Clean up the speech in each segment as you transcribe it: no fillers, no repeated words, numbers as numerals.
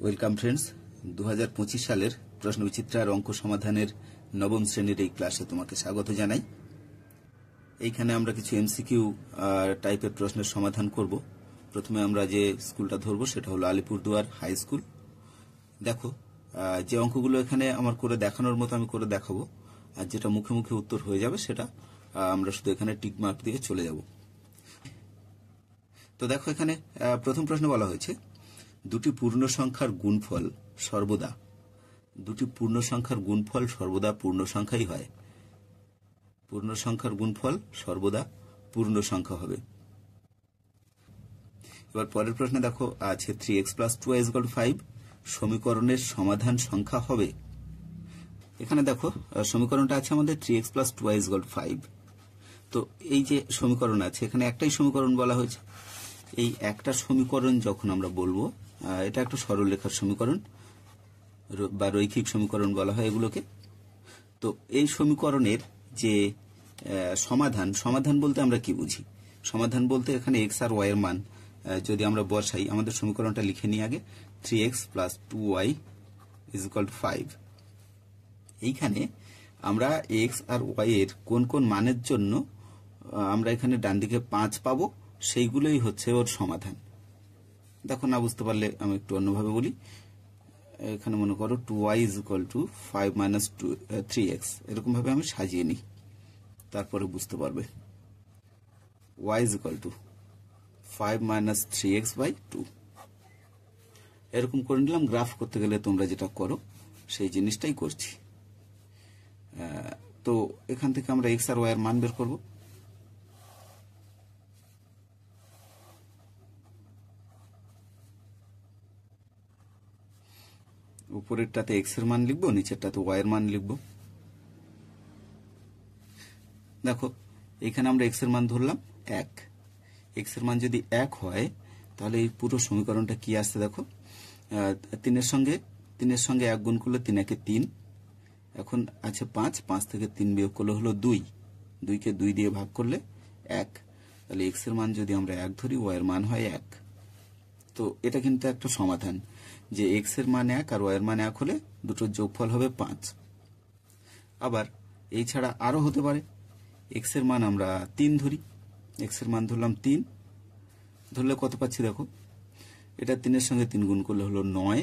Welcome friends, 2025 সালের প্রশ্নবিচিত্রার অঙ্ক সমাধানের নবম শ্রেণীর এই ক্লাসে তোমাকে স্বাগত জানাই। এইখানে আমরা কিছু এমসিকিউ টাইপের প্রশ্নের সমাধান করব। প্রথমে আমরা যে স্কুলটা ধরব সেটা হলো আলিপুরদুয়ার হাই স্কুল। দেখো, যে অঙ্কগুলো এখানে আমার করে দেখানোর মতো আমি করে দেখাবো, আর যেটা মুখে মুখে উত্তর হয়ে যাবে সেটা আমরা শুধু এখানে টিক মার্ক দিয়ে চলে যাব। তো দেখো, এখানে প্রথম প্রশ্ন বলা হয়েছে দুটি পূর্ণ সংখ্যার গুণফল সর্বদা পূর্ণ সংখ্যাই হয়। পূর্ণ সংখ্যার গুণফল সর্বদা পূর্ণ সংখ্যা হবে। এবার পরের প্রশ্নে দেখো আছে 3x + 2y = 5 সমীকরণের সমাধান সংখ্যা হবে। এখানে দেখো সমীকরণটা আছে আমাদের 3x + 2y = 5। তো এই যে সমীকরণ আছে, এখানে একটাই সমীকরণ বলা হয়েছে। এই একটা সমীকরণ যখন আমরা বলবো, এটা একটা সরলরেখার সমীকরণ বা রৈখিক সমীকরণ বলা হয় এগুলোকে। তো এই সমীকরণের যে সমাধান বলতে আমরা কি বুঝি? সমাধান বলতে এখানে x আর y এর মান যদি আমরা বসাই, আমাদের সমীকরণটা লিখে নিই আগে, 3x + 2y = 5। এইখানে আমরা x আর y এর কোন কোন মানের জন্য আমরা এখানে ডান দিকে 5 পাবো, সেইগুলোই হচ্ছে ওর সমাধান। দেখো, না বুঝতে পারলে আমি একটু অন্যভাবে বলি। এখানে মনে করো 2y = 5 - 3x, এরকম ভাবে আমি সাজিয়ে নিই, তারপরে বুঝতে পারবে। y = 5 - 3x/2 এরকম করে নিলাম। গ্রাফ করতে গেলে তোমরা যেটা করো সেই জিনিসটাই করছি। তো এখান থেকে আমরা x আর y এর মান বের করব। উপরেরটাতে x এর মান লিখবো, নিচেরটাতে y এর মান লিখবো। দেখো, এখানে আমরা x এর মান ধরলাম 1। x এর মান যদি 1 হয় তাহলে এই পুরো সমীকরণটা কি আসছে দেখো, 3 এর সঙ্গে 1 গুণ করলে 3 × 3, এখন আছে 5 থেকে 3 বিয়োগ করলে হলো 2, 2 কে 2 দিয়ে ভাগ করলে 1। তাহলে x এর মান যদি আমরা 1 ধরি, y এর মান হয় 1। তো এটা কিন্তু একটা সমাধান যে x এর মান 1 আর y এর মান 1 হলে দুটোর যোগফল হবে 5। আবার এই ছাড়া আরো হতে পারে, x এর মান আমরা 3 ধরি, x এর মান ধরলাম 3, ধরলে কত পাচ্ছি দেখো, এটা 3 এর সঙ্গে 3 গুণ করলে হলো 9।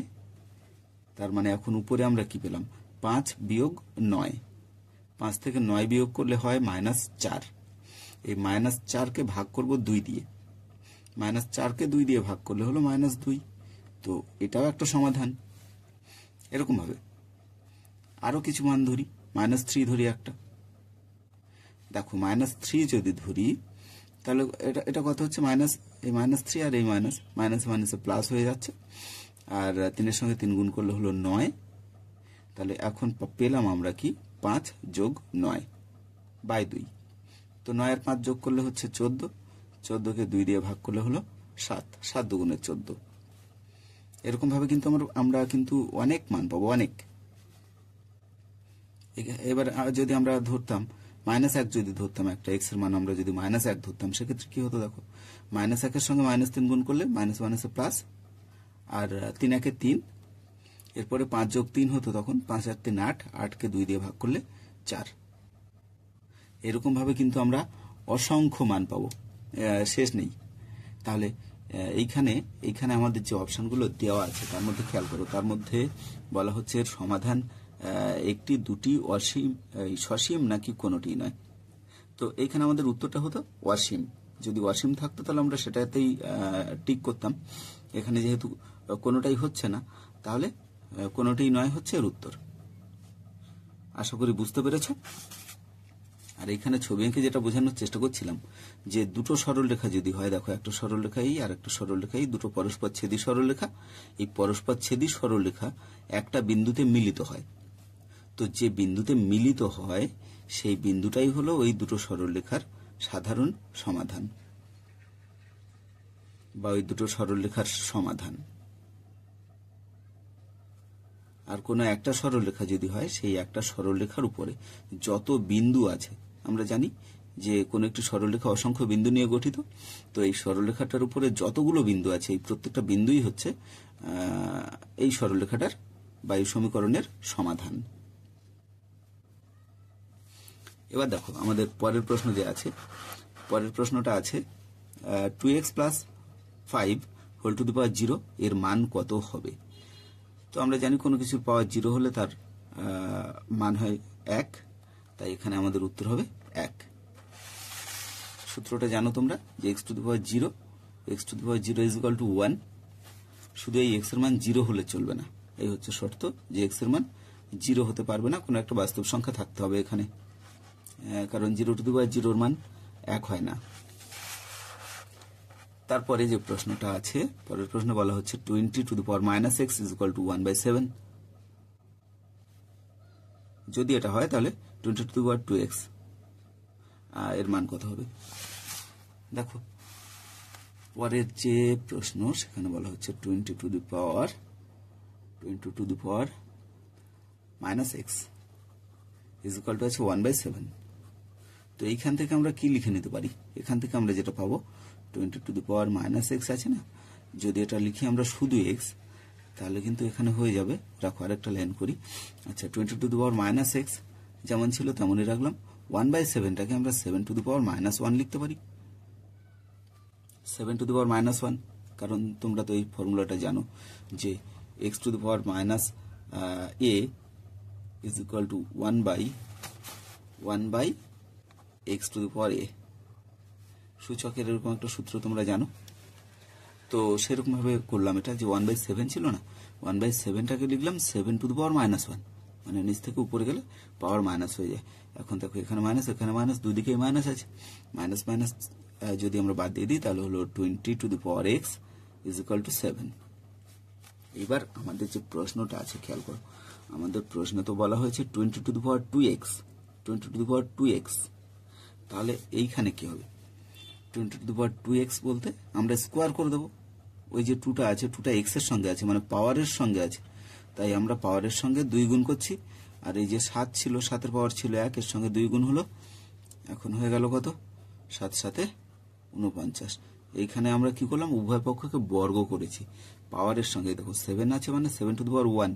তার মানে এখন উপরে আমরা কি পেলাম, 5 - 9। 5 থেকে 9 বিয়োগ করলে হয় -4। এই -4 কে ভাগ করব 2 দিয়ে, -4 কে 2 দিয়ে ভাগ করলে হলো -2। তো এটাও একটা সমাধান। এরকম ভাবে আরো কিছু মান ধরি, -3 ধরি একটা। দেখো, -3 যদি ধরি তাহলে এটা কত হচ্ছে, এই -3 আর এই মাইনাসে প্লাস হয়ে যাচ্ছে, আর 3 এর সঙ্গে 3 গুণ করলে হলো 9। তাহলে এখন পেলাম আমরা কি, 5 + 9/2। তো 9 আর 5 যোগ করলে হচ্ছে 14, 14 কে 2 দিয়ে ভাগ করলে হলো 7, 7 × 2 = 14। এরকম ভাবে কিন্তু আমরা কিন্তু অনেক মান পাবো, অনেক। এবার যদি আমরা ধরতাম -1 যদি ধরতাম, একটা x এর মান আমরা যদি -1 ধরতাম, সেক্ষেত্রে কি হতো দেখো, -1 এর সঙ্গে -3 গুণ করলে -1 প্লাস, আর 3 × 3, এরপরে 5 + 3 হতো, তখন 5 × 3 = 8, 8 কে 2 দিয়ে ভাগ করলে 4। এরকম ভাবে কিন্তু আমরা অসংখ্য মান পাবো, শেষ নেই। তাহলে এইখানে আমাদের যে অপশনগুলো দেওয়া আছে তার মধ্যে খেয়াল করো, তার মধ্যে বলা হচ্ছে এর সমাধান একটি, দুটি, অসীম, সসীম নাকি কোনোটি নয়। তো এইখানে আমাদের উত্তরটা হতো অসীম। যদি অসীম থাকতো তাহলে আমরা সেটাতেই টিক করতাম। এখানে যেহেতু কোনোটাই হচ্ছে না, তাহলে কোনোটাই নয় হচ্ছে এর উত্তর। আশা করি বুঝতে পেরেছ। আর এখানে ছবি এঁকে যেটা বোঝানোর চেষ্টা করছিলাম, যে দুটো সরলরেখা যদি হয়, দেখো একটা সরলরেখা এই আর একটা সরলরেখা এই, দুটো পরস্পরছেদী সরলরেখা। এই পরস্পরছেদী সরলরেখা একটা বিন্দুতে মিলিত হয়। তো যে বিন্দুতে মিলিত হয় সেই বিন্দুটাই হলো ওই দুটো সরলরেখার সাধারণ সমাধান বা ওই দুটো সরলরেখার সমাধান। আর কোনো একটা সরলরেখা যদি হয়, সেই একটা সরলরেখার উপরে যত বিন্দু আছে, আমরা জানি যে কোন একটি সরলরেখা অসংখ্য বিন্দু নিয়ে গঠিত। তো এই সরলরেখাটার উপরে যতগুলো বিন্দু আছে, এই প্রত্যেকটা বিন্দুই হচ্ছে এই সরলরেখাটার বা এই সমীকরণের সমাধান। এবার দেখো আমাদের পরের প্রশ্ন যে আছে, পরের প্রশ্নটা আছে 2x plus 5 whole to the power 0 এর মান কত হবে। তো আমরা জানি কোনো কিছুর পাওয়ার 0 হলে তার মান হয় 1, তাই এখানে আমাদের উত্তর হবে 1। সূত্রটা জানো তোমরা যে x to the power 0 is equal to 1। শুধু এই x এর মান 0 হলে চলবে না, এই হচ্ছে শর্ত যে x এর মান 0 হতে পারবে না, কোনো একটা বাস্তব সংখ্যা থাকতে হবে এখানে, কারণ 0 টু দি পাওয়ার 0 এর মান 1 হয় না। তারপরে যে প্রশ্নটা আছে, পরের প্রশ্ন বলা হচ্ছে 20 two the power minus x is equal two 1/7। যদি এটা হয় তাহলে 20 টু দি পাওয়ার 2x এর মান কত হবে। দেখো পরের যে প্রশ্ন সেখানে বলা হচ্ছে 20 two the power minus x is equal two আছে 1/7। তো এইখান থেকে আমরা কি লিখে নিতে পারি, এখান থেকে আমরা যেটা পাবো 20 two the power minus x আছে না, যদি এটা লিখি আমরা শুধু x তাহলে কিন্তু এখানে হয়ে যাবে। রাখো আরেকটা লাইন করি। আচ্ছা 20 two the power minus x যেমন ছিল তেমনই রাখলাম। 1/7টাকে আমরা 7 টু দি পাওয়ার মাইনাস 1 লিখতে পারি। 7 টু দি পাওয়ার মাইনাস 1, কারণ তোমরা তো এই ফর্মুলাটা জানো যে x to the power minus a is equal to 1 by x to the power a। সূচকের এরকম একটা সূত্র তোমরা জানো, তো সেরকম ভাবে করলাম এটা যে 1/7 ছিল না, 1/7টাকে লিখলাম 7 টু দি পাওয়ার মাইনাস 1, মানে নিচ থেকে উপরে গেলে পাওয়ার মাইনাস হয়ে যায়। এখন দেখো এখানে মাইনাস এখানে মাইনাস, দুদিকেই মাইনাস আছে, মাইনাস মাইনাস যদি আমরা বাদ দিয়ে দিই তাহলে হলো 20 two the power x is equal two 7। এবার আমাদের যে প্রশ্নটা আছে খেয়াল করো, আমাদের প্রশ্ন তো বলা হয়েছে 20 টু দি পাওয়ার 2x, তাহলে এইখানে কি হবে 20 টু দি পাওয়ার 2x বলতে আমরা স্কোয়ার করে দেবো। ওই যে 2টা আছে, 2টা x এর সঙ্গে আছে, মানে পাওয়ারের সঙ্গে আছে, তাই আমরা পাওয়ারের সঙ্গে 2 গুণ করছি। আর এই যে 7 ছিল, 7 এর পাওয়ার ছিল 1, এর সঙ্গে 2 গুণ হলো, এখন হয়ে গেল কত 7 7 49। এইখানে আমরা কি করলাম, উভয় পক্ষকে বর্গ করেছি পাওয়ারের সঙ্গে। দেখো 7 আছে মানে 7 টু দি পাওয়ার 1,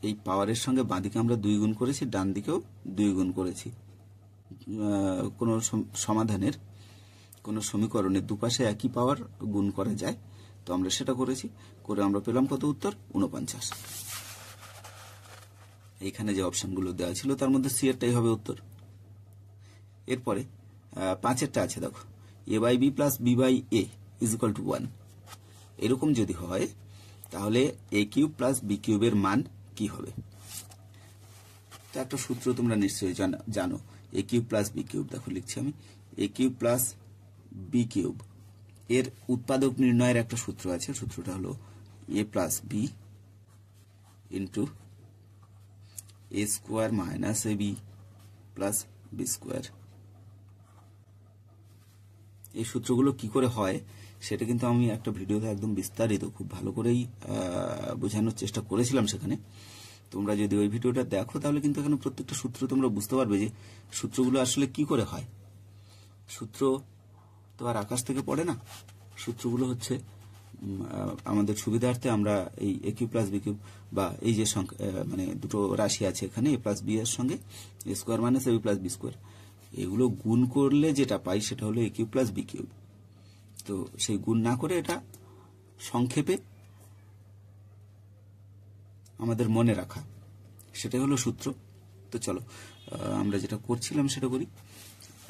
এই পাওয়ারের সঙ্গে বাঁদিকে আমরা 2 গুণ করেছি, ডান দিকেও 2 গুণ করেছি। কোন সমাধানের কোন সমীকরণের দুপাশে একই পাওয়ার গুণ করা যায়, তো আমরা সেটা করেছি, করে আমরা পেলাম কত উত্তর 49। এইখানে যে অপশনগুলো দেওয়া ছিল তার মধ্যে সি এরটাই হবে উত্তর। এরপরে 5এরটা আছে, দেখো a by B plus B by A is equal to 1। এরকম যদি হয় তাহলে a কিউব প্লাস বি কিউবের মান কি হবে। তো একটা সূত্র তোমরা নিশ্চয়ই জানো, a cube plus B cube. দেখো লিখছি আমি, a cube plus B cube এর উৎপাদক নির্ণয়ের একটা সূত্র আছে, সূত্রটা হলো a plus B into a square minus A B plus B square. এই সূত্রগুলো কি করে হয় সেটা কিন্তু আমি একটা ভিডিওতে একদম বিস্তারিত খুব ভালো করেই বোঝানোর চেষ্টা করেছিলাম সেখানে। তোমরা যদি ওই ভিডিওটা দেখো তাহলে কিন্তু এখানে প্রত্যেকটা সূত্র তোমরা বুঝতে পারবে যে সূত্রগুলো আসলে কি করে হয়। সূত্র তো আর আকাশ থেকে পড়ে না, সূত্রগুলো হচ্ছে আমাদের সুবিধার্থে আমরা এই a cube plus B cube বা এই যে মানে দুটো রাশি আছে এখানে a প্লাস বি এর সঙ্গে a square minus AB plus B square, এগুলো গুণ করলে যেটা পাই সেটা হলো a cube plus B cube. তো সেই গুণ না করে এটা সংক্ষেপে আমাদের মনে রাখা, সেটাই হলো সূত্র। তো চলো আমরা যেটা করছিলাম সেটা করি।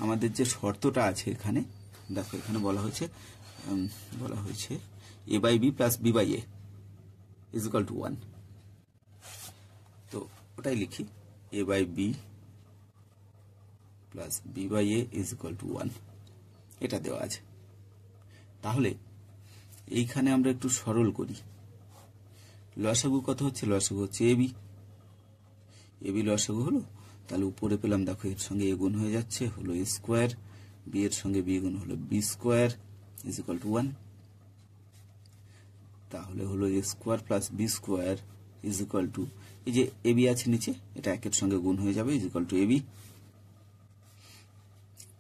আমাদের যে শর্তটা আছে এখানে দেখো, এখানে বলা হয়েছে a by B plus B by A is equal to 1। তো ওটাই লিখি, a by B plus B by A is equal to 1, এটা দেওয়া আছে। তাহলে এইখানে আমরা একটু সরল করি। লসাগু কত হচ্ছে, লসাগু হচ্ছে এবি লসাগু হলো, তাহলে উপরে পেলাম দেখো এর সঙ্গে এ গুণ হয়ে যাচ্ছে হলো এ স্কোয়ার, বি এর সঙ্গে বি গুণ হলো B square is equal to 1। তাহলে হলো A square plus B square is equal to, এই যে এবি আছে নিচে, এটা একের সঙ্গে গুণ হয়ে যাবে ইজ ইকুয়াল টু এবি।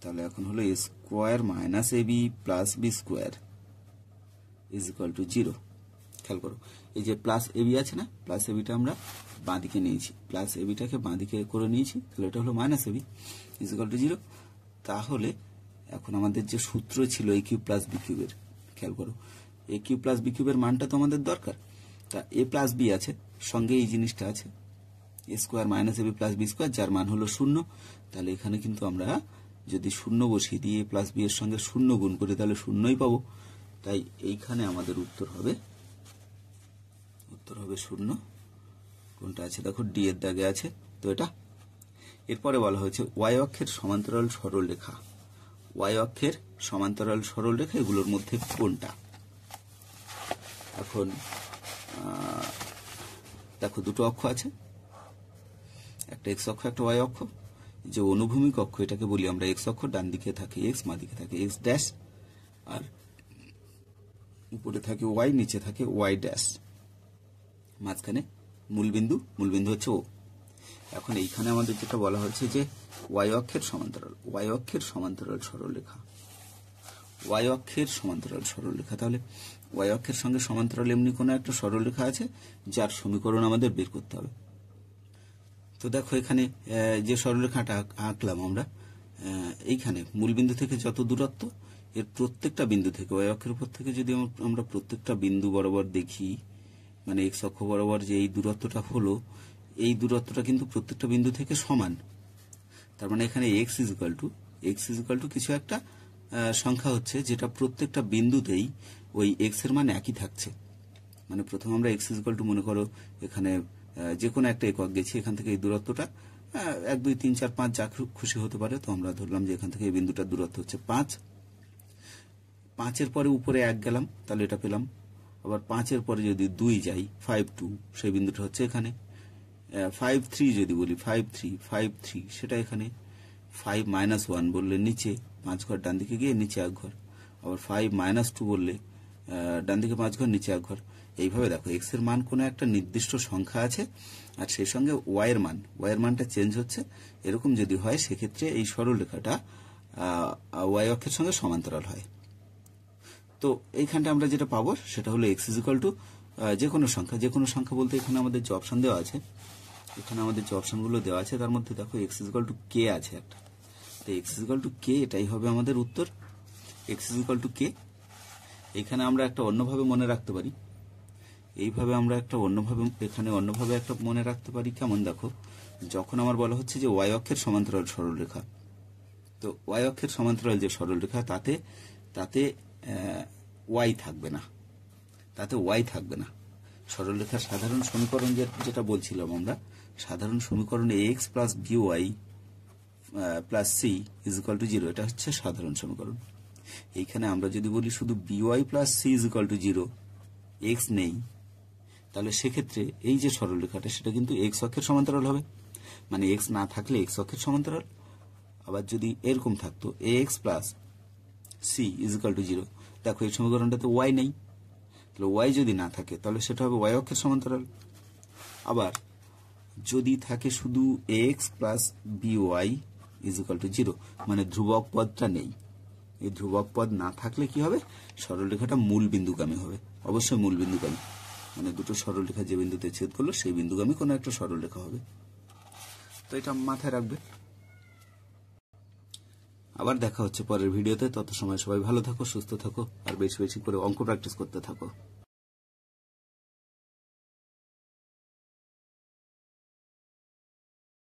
তাহলে এখন হলো A square minus AB plus B square is equal to 0। খেয়াল করো, এই যে প্লাস এবি আছে না, প্লাস এবিটা আমরা বাঁ দিকে নিয়েছি, প্লাস এবিটাকে বাঁ দিকে করে নিয়েছি, তাহলে এটা হলো মাইনাস এবি ইকুয়াল টু 0। তাহলে এখন আমাদের যে সূত্র ছিল এ কিউব প্লাস বি কিউবের, খেয়াল করো এ কিউব প্লাস বি কিউবের মানটা তো আমাদের দরকার। তা এ প্লাস বি আছে, সঙ্গে এই জিনিসটা আছে A square minus AB plus B square, যার মান হলো 0। তাহলে এখানে কিন্তু আমরা যদি 0 বসিয়ে দিয়ে এ প্লাস বি এর সঙ্গে 0 গুণ করি তাহলে 0ই পাবো। তাই এইখানে আমাদের উত্তর হবে 0। কোনটা আছে দেখো, ডি এর দাগে আছে তো এটা। এরপরে বলা হয়েছে ওয়াই অক্ষের সমান্তরাল সরল রেখা, ওয়াই অক্ষের সমান্তরাল সরল রেখা এগুলোর মধ্যে কোনটা। এখন দেখো দুটো অক্ষ আছে, একটা এক্স অক্ষ একটা ওয়াই অক্ষ। যে অনুভূমিক অক্ষ এটাকে বলি আমরা এক্স অক্ষ, ডান দিকে থাকে এক্স, মা দিকে থাকে এক্স ড্যাশ, আর উপরে থাকে ওয়াই, নিচে থাকে ওয়াই ড্যাশ, মাঝখানে মূলবিন্দু, মূলবিন্দু হচ্ছে ও। এখন এইখানে আমাদের যেটা বলা হচ্ছে যে ওয়াই অক্ষের সমান্তরাল, ওয়াই অক্ষের সমান্তরাল সরলরেখা, ওয়াই অক্ষের সমান্তরাল সরলরেখা। তাহলে ওয়াই অক্ষের সঙ্গে সমান্তরাল এমনি কোনো একটা সরলরেখা আছে যার সমীকরণ আমাদের বের করতে হবে। তো দেখো এখানে যে সরলরেখাটা আঁকলাম আমরা, এইখানে মূলবিন্দু থেকে যত দূরত্ব, এর প্রত্যেকটা বিন্দু থেকে ওয়াই অক্ষের উপর থেকে যদি আমরা প্রত্যেকটা বিন্দু বরাবর দেখি, মানে এক্স অক্ষ বরাবর যে এই দূরত্বটা হলো, এই দূরত্বটা কিন্তু প্রত্যেকটা বিন্দু থেকে সমান। তার মানে এখানে এক্স ইকুয়াল টু কিছু একটা সংখ্যা হচ্ছে যেটা প্রত্যেকটা বিন্দুতেই ওই এক্স এর মান একই থাকছে। মানে প্রথমে আমরা এক্স ইকুয়াল টু মনে করো এখানে যে কোনো একটা একক গেছি, এখান থেকে এই দূরত্বটা 1 2 3 4 5 যা খুশি হতে পারে। তো আমরা ধরলাম যে এখান থেকে এই বিন্দুটার দূরত্ব হচ্ছে 5, 5-এর পরে উপরে 1 গেলাম তাহলে এটা পেলাম। আবার 5-এর পরে যদি 2 যাই 5 2, সেই বিন্দুটা হচ্ছে এখানে। 5 3 যদি বলি 5 3 সেটা এখানে। 5 -1 বললে নিচে 5 ঘর ডান দিকে গিয়ে নিচে 1 ঘর। আবার 5 -2 বললে ডান দিকে 5 ঘর নিচে 1 ঘর। এইভাবে দেখো এক্স এর মান কোনো একটা নির্দিষ্ট সংখ্যা আছে, আর সেই সঙ্গে ওয়াই এর মানটা চেঞ্জ হচ্ছে। এরকম যদি হয় সেক্ষেত্রে এই সরলরেখাটা ওয়াই অক্ষের সঙ্গে সমান্তরাল হয়। তো এইখানটা আমরা যেটা পাবো সেটা হলো এক্স ইকুয়াল টু যে কোনো সংখ্যা বলতে এখানে আমাদের যে অপশন দেওয়া আছে, এখানে আমাদের যে অপশনগুলো দেওয়া আছে তার মধ্যে দেখো এক্স ইকুয়াল টু কে আছে একটা। তো এক্স ইকুয়াল টু কে, এটাই হবে আমাদের উত্তর। এক্স ইকুয়াল টু কে এখানে আমরা একটা অন্যভাবে মনে রাখতে পারি, এইভাবে আমরা একটা অন্যভাবে একটা মনে রাখতে পারি। কেমন দেখো, যখন আমার বলা হচ্ছে যে ওয়াই অক্ষের সমান্তরাল সরলরেখা, তো ওয়াই অক্ষের সমান্তরাল যে সরলরেখা তাতে ওয়াই থাকবে না, সরলরেখার সাধারণ সমীকরণ যেটা বলছিলাম আমরা, সাধারণ সমীকরণ X plus B Y plus C is equal to 0, এটা হচ্ছে সাধারণ সমীকরণ। এইখানে আমরা যদি বলি শুধু B Y plus C is equal to 0, X নেই, তাহলে সেক্ষেত্রে এই যে সরলরেখাটা সেটা কিন্তু এক্স অক্ষের সমান্তরাল হবে। মানে এক্স না থাকলে এক্স অক্ষের সমান্তরাল। আবার যদি এরকম থাকতো X plus C is equal to 0, দেখো এই সমীকরণটাতে ওয়াই নেই, তাহলে ওয়াই যদি না থাকে তাহলে সেটা হবে ওয়াই অক্ষের সমান্তরাল। আবার যদি থাকে শুধু X plus B Y is equal to 0, মানে ধ্রুবক পদটা নেই। এই ধ্রুবক পদ না থাকলে কি হবে, সরলরেখাটা মূল বিন্দুগামী হবে, অবশ্যই মূল বিন্দুগামী। মানে দুটো সরলরেখা যে বিন্দুতে ছেদ করলো সেই বিন্দুগামী কোনো একটা সরলরেখা হবে। তো এটা মাথায় রাখবে। আবার দেখা হচ্ছে পরের ভিডিওতে। তত সময় সবাই ভালো থাকো, সুস্থ থাকো, আর বেশি বেশি করে অঙ্ক প্র্যাকটিস করতে থাকো।